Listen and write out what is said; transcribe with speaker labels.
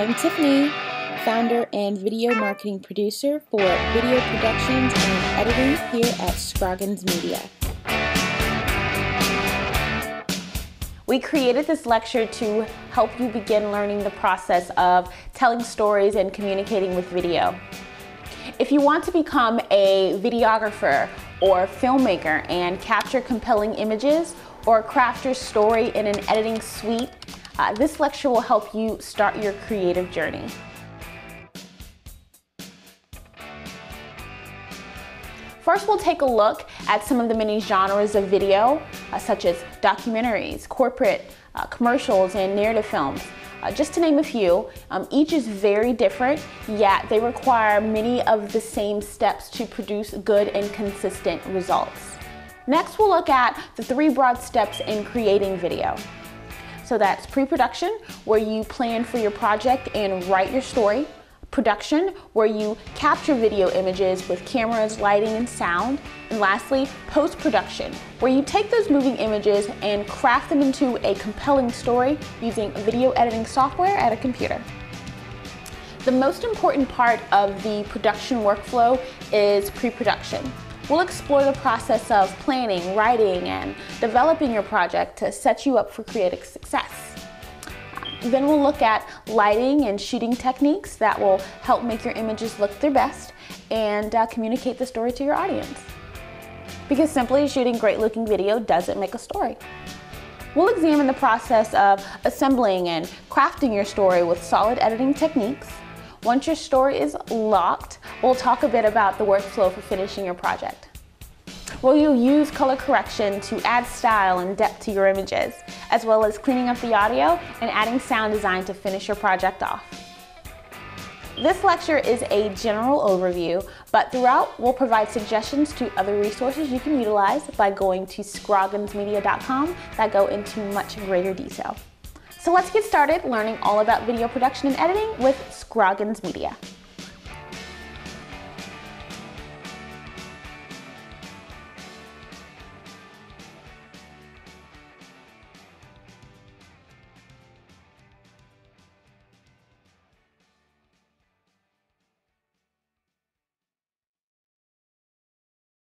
Speaker 1: I'm Tiffany, founder and video marketing producer for video productions and editing here at Scroggins Media. We created this lecture to help you begin learning the process of telling stories and communicating with video. If you want to become a videographer or filmmaker and capture compelling images or craft your story in an editing suite, this lecture will help you start your creative journey. First, we'll take a look at some of the many genres of video, such as documentaries, corporate, commercials, and narrative films. Just to name a few, each is very different, yet they require many of the same steps to produce good and consistent results. Next, we'll look at the 3 broad steps in creating video. So that's pre-production, where you plan for your project and write your story. Production, where you capture video images with cameras, lighting, and sound. And lastly, post-production, where you take those moving images and craft them into a compelling story using video editing software at a computer. The most important part of the production workflow is pre-production. We'll explore the process of planning, writing, and developing your project to set you up for creative success. Then we'll look at lighting and shooting techniques that will help make your images look their best and communicate the story to your audience. Because simply shooting great looking video doesn't make a story. We'll examine the process of assembling and crafting your story with solid editing techniques. Once your story is locked, we'll talk a bit about the workflow for finishing your project. We'll use color correction to add style and depth to your images, as well as cleaning up the audio and adding sound design to finish your project off. This lecture is a general overview, but throughout we'll provide suggestions to other resources you can utilize by going to scrogginsmedia.com that go into much greater detail. So let's get started learning all about video production and editing with Scroggins Media.